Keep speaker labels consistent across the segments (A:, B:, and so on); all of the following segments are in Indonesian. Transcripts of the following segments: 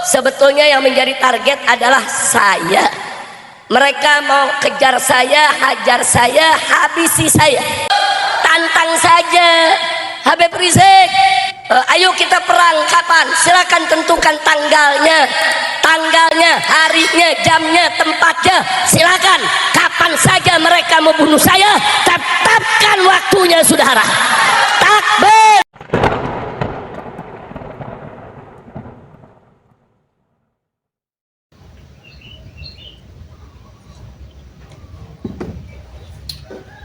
A: sebetulnya yang menjadi target adalah saya. Mereka mau kejar saya, hajar saya, habisi saya. Tantang saja Habib Rizik, ayo kita perang. Kapan? Silakan tentukan tanggalnya, harinya, jamnya, tempatnya. Silakan kapan saja mereka mau bunuh saya, tetapkan waktunya, saudara. Takbir.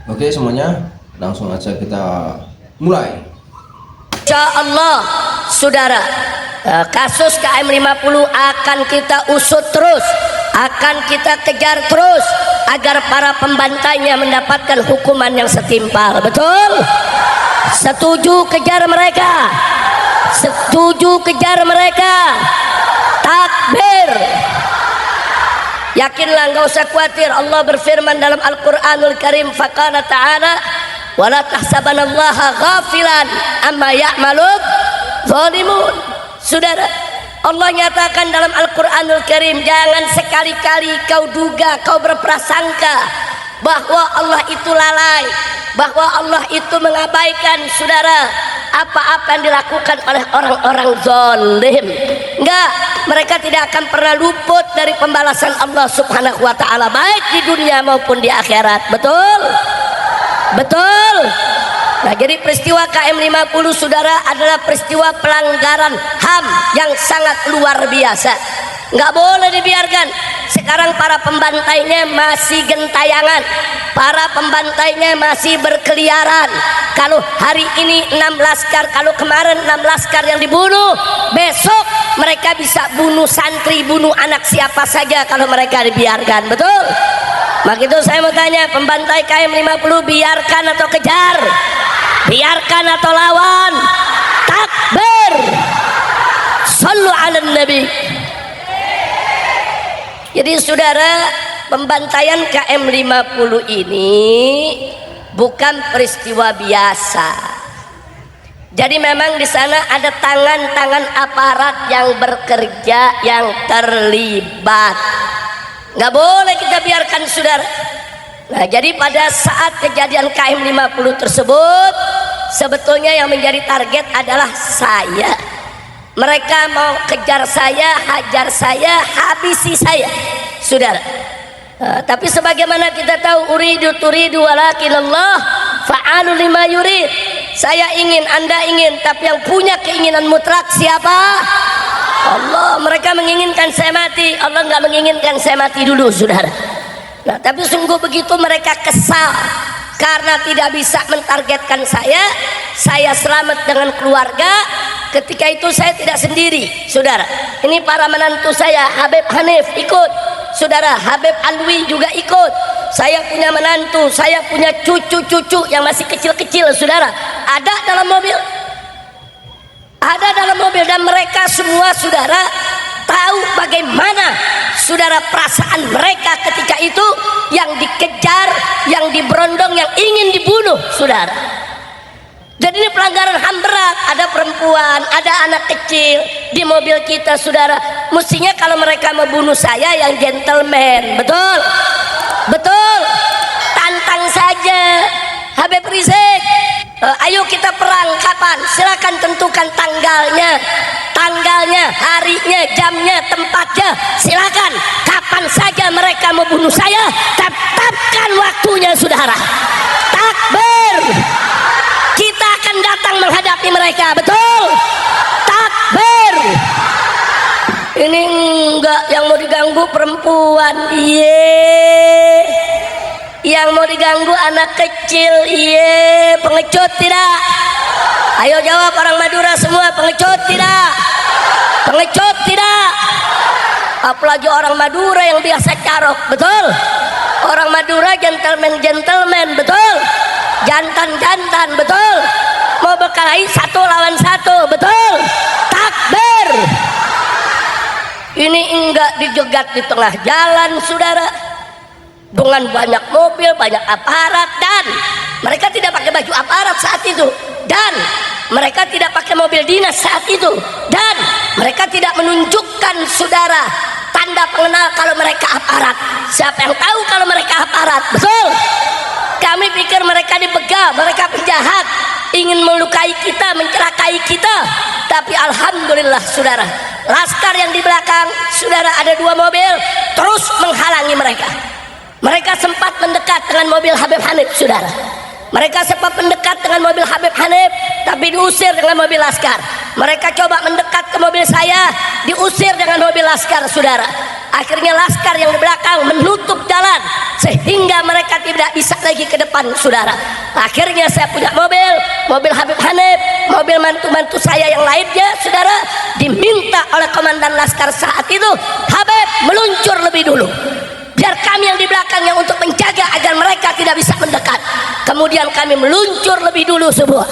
B: Oke semuanya, langsung aja kita mulai.
A: Insya Allah, saudara, kasus KM 50 akan kita usut terus, akan kita kejar terus agar para pembantainya mendapatkan hukuman yang setimpal. Betul? Setuju kejar mereka? Setuju kejar mereka? Takbir. Yakinlah, enggak usah khawatir. Allah berfirman dalam Al-Qur'anul Karim, faqala ta'ala wala tahsabanallaha ghafilan amma ya'malun zalimun. Saudara, Allah nyatakan dalam Al-Qur'anul Karim, jangan sekali-kali kau duga, kau berprasangka bahwa Allah itu lalai, bahwa Allah itu mengabaikan, saudara, apa-apa yang dilakukan oleh orang-orang zalim. Enggak, mereka tidak akan pernah luput dari pembalasan Allah Subhanahu wa taala, baik di dunia maupun di akhirat. Betul? Betul? Nah, jadi peristiwa KM 50, saudara, adalah peristiwa pelanggaran HAM yang sangat luar biasa. Nggak boleh dibiarkan. Sekarang para pembantainya masih gentayangan, para pembantainya masih berkeliaran. Kalau hari ini 6 laskar, kalau kemarin 6 laskar yang dibunuh, besok mereka bisa bunuh santri, bunuh anak siapa saja kalau mereka dibiarkan. Betul? Maka itu saya mau tanya, pembantai KM 50 biarkan atau kejar? Biarkan atau lawan? Takbir. Shallu ala nabi. Jadi saudara, pembantaian KM 50 ini bukan peristiwa biasa. Jadi memang di sana ada tangan-tangan aparat yang bekerja, yang terlibat. Nggak boleh kita biarkan, saudara. Nah, jadi pada saat kejadian KM 50 tersebut, sebetulnya yang menjadi target adalah saya. Mereka mau kejar saya, hajar saya, habisi saya, saudara. Tapi sebagaimana kita tahu, turidu walakinallah fa'alu lima yurid. Saya ingin, Anda ingin, tapi yang punya keinginan mutlak siapa? Allah. Mereka menginginkan saya mati, Allah nggak menginginkan saya mati dulu, saudara. Nah, tapi sungguh begitu mereka kesal karena tidak bisa mentargetkan saya selamat dengan keluarga. Ketika itu saya tidak sendiri, saudara. Ini para menantu saya, Habib Hanif ikut, saudara. Habib Alwi juga ikut. Saya punya menantu, saya punya cucu-cucu yang masih kecil-kecil, saudara. Ada dalam mobil, ada dalam mobil, dan mereka semua, saudara, tahu bagaimana, saudara, perasaan mereka ketika itu, yang dikejar, yang diberondong, yang ingin dibunuh, saudara. Jadi ini pelanggaran HAM berat. Ada perempuan, ada anak kecil di mobil kita, saudara. Mestinya kalau mereka membunuh saya yang gentleman. Betul? Betul? Tantang saja Habib Rizik, ayo kita perang. Kapan? Silakan tentukan tanggalnya, harinya, jamnya, tempatnya. Silakan kapan saja mereka mau bunuh saya, tetapkan waktunya, saudara. Takbir. Kita akan datang menghadapi mereka. Betul? Takbir. Ini enggak, yang mau diganggu perempuan, iye. Yang mau diganggu anak kecil, iye. Pengecut tidak? Ayo jawab orang Madura semua, pengecut tidak? Pengecut tidak? Apalagi orang Madura yang biasa carok, betul? Orang Madura gentleman, betul? Jantan, betul? Mau berkelahi 1 lawan 1, betul? Takbir. Ini enggak dijegat di tengah jalan, saudara, dengan banyak mobil, banyak aparat, dan mereka tidak pakai baju aparat saat itu, dan mereka tidak pakai mobil dinas saat itu, dan mereka tidak menunjukkan saudara tanda pengenal kalau mereka aparat. Siapa yang tahu kalau mereka aparat? Betul. Kami pikir mereka dibegal, mereka penjahat, ingin melukai kita, mencelakai kita. Tapi alhamdulillah saudara, laskar yang di belakang saudara ada 2 mobil terus menghalangi mereka. Mereka sempat mendekat dengan mobil Habib Hanif saudara. Mereka sempat mendekat dengan mobil Habib Hanif, tapi diusir dengan mobil laskar. Mereka coba mendekat ke mobil saya, diusir dengan mobil laskar saudara. Akhirnya laskar yang di belakang menutup jalan sehingga mereka tidak bisa lagi ke depan saudara. Akhirnya saya punya mobil Habib Hanif, mobil mantu-mantu saya yang lainnya saudara, diminta oleh komandan laskar saat itu, Habib meluncur lebih dulu, biar kami yang di belakang yang untuk menjaga agar mereka tidak bisa mendekat. Kemudian kami meluncur lebih dulu semua.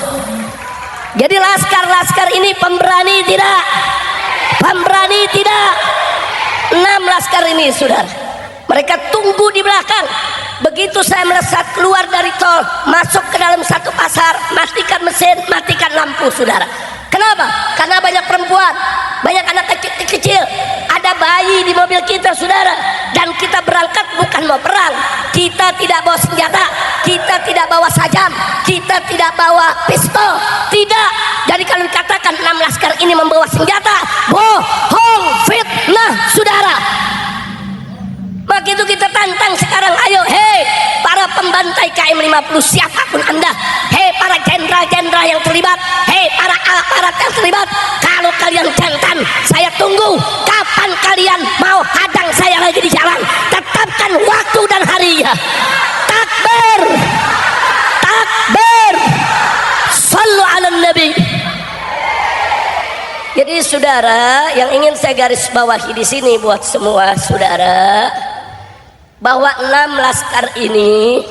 A: Jadi laskar-laskar ini pemberani tidak? Pemberani tidak? 6 laskar ini saudara, mereka tunggu di belakang. Begitu saya melesat keluar dari tol, masuk ke dalam satu pasar, matikan mesin, matikan lampu saudara. Kenapa? Karena banyak perempuan, banyak anak kecil, ada bayi di mobil kita saudara. Dan kita berangkat bukan mau perang, kita tidak bawa senjata, kita tidak bawa sajam, kita tidak bawa pistol, tidak. Jadi kalau dikatakan 6 laskar ini membawa senjata, bohong, fitnah saudara. Begitu kita tantang sekarang, ayo hei para pembantai KM 50 siapapun anda, hei para jenderal-jenderal yang terlibat, hei para aparat yang terlibat, kalau kalian jantan saya tunggu kapan kalian mau hadang saya lagi di jalan. Tetapkan waktu dan harinya. Takbir, takbir, sallu ala nabi. Jadi saudara, yang ingin saya garis bawahi di sini buat semua saudara, bahwa 6 laskar ini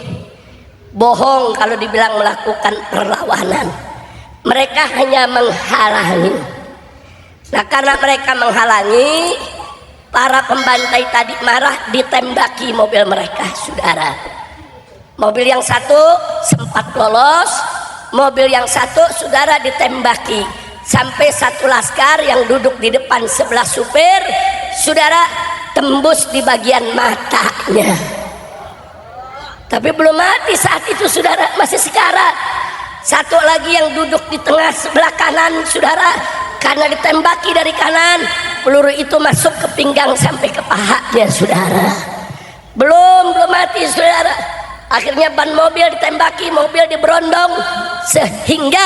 A: bohong kalau dibilang melakukan perlawanan. Mereka hanya menghalangi. Nah, karena mereka menghalangi, para pembantai tadi marah, ditembaki mobil mereka saudara. Mobil yang satu sempat lolos, mobil yang satu saudara ditembaki, sampai satu laskar yang duduk di depan sebelah supir saudara tembus di bagian matanya. Tapi belum mati saat itu saudara, masih sekarat. Satu lagi yang duduk di tengah sebelah kanan saudara, karena ditembaki dari kanan, peluru itu masuk ke pinggang sampai ke pahanya saudara. Belum mati saudara. Akhirnya ban mobil ditembaki, mobil diberondong, sehingga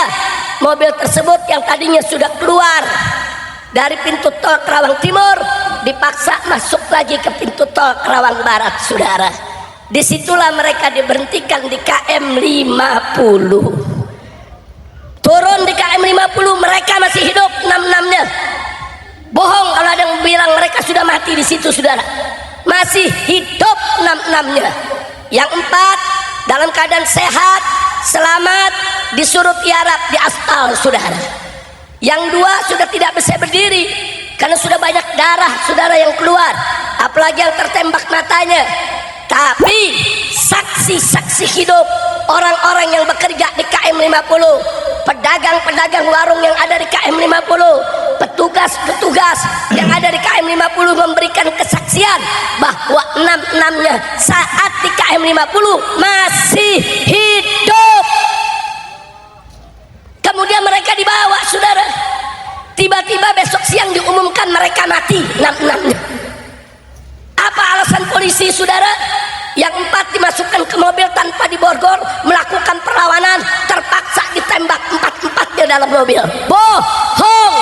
A: mobil tersebut yang tadinya sudah keluar dari pintu tol Kerawang Timur dipaksa masuk lagi ke pintu tol Kerawang Barat saudara. Disitulah mereka diberhentikan di KM 50. Turun di KM 50, mereka masih hidup 6-6-nya. Bohong kalau ada yang bilang mereka sudah mati di situ saudara. Masih hidup 6-6-nya. Yang 4 dalam keadaan sehat, selamat, disuruh tiarap di aspal saudara. Yang 2 sudah tidak bisa berdiri karena sudah banyak darah saudara yang keluar, apalagi yang tertembak matanya. Tapi saksi-saksi hidup, orang-orang yang bekerja di KM 50, pedagang-pedagang warung yang ada di KM 50, petugas-petugas yang ada di KM 50 memberikan kesaksian bahwa 6-6-nya saat di KM 50 masih hidup. Kemudian mereka dibawa saudara, tiba-tiba besok siang diumumkan mereka mati 6-6-nya. Apa alasan polisi saudara? Yang 4 dimasukkan ke mobil tanpa diborgol, melakukan perlawanan, terpaksa ditembak 4-4-nya dalam mobil. Bohong.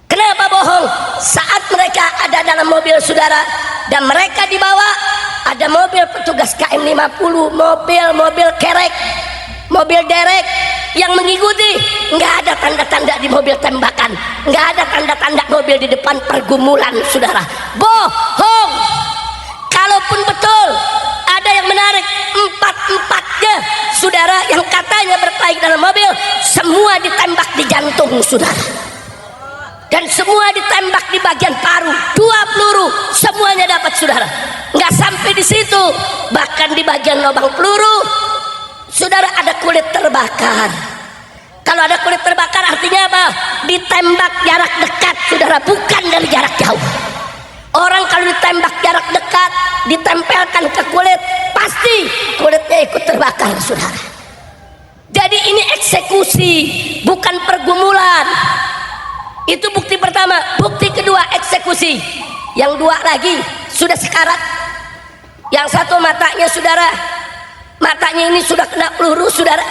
A: Kenapa bohong? Saat mereka ada dalam mobil saudara dan mereka dibawa, ada mobil petugas KM 50, mobil kerek, mobil derek yang mengikuti. Nggak ada tanda-tanda di mobil tembakan, nggak ada tanda-tanda mobil di depan pergumulan saudara. Bohong. Kalaupun betul ada yang menarik 4-4-nya saudara yang katanya berkelahi dalam mobil, semua ditembak di jantung saudara, dan semua ditembak di bagian paru, 2 peluru semuanya dapat saudara. Nggak sampai di situ, bahkan di bagian lubang peluru saudara ada kulit terbakar. Kalau ada kulit terbakar artinya apa? Ditembak jarak dekat, saudara, bukan dari jarak jauh. Orang kalau ditembak jarak dekat, ditempelkan ke kulit, pasti kulitnya ikut terbakar, saudara. Jadi ini eksekusi, bukan pergumulan. Itu bukti pertama. Bukti kedua, eksekusi. Yang dua lagi sudah sekarat. Yang satu matanya, saudara, matanya ini sudah kena peluru, saudara,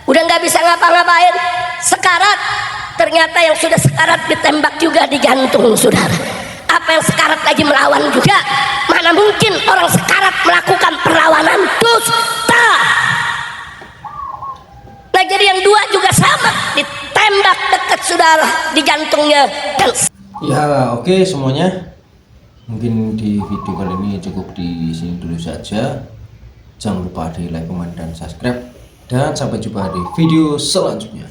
A: udah nggak bisa ngapa-ngapain, sekarat. Ternyata yang sudah sekarat ditembak juga di jantung, saudara. Apa yang sekarat lagi melawan juga? Mana mungkin orang sekarat melakukan perlawanan? Dusta. Nah, jadi yang dua juga sama, ditembak dekat, saudara, di jantungnya. Dan
B: Ya, oke semuanya. Mungkin di video kali ini cukup di sini dulu saja. Jangan lupa di like, comment, dan subscribe. Dan sampai jumpa di video selanjutnya.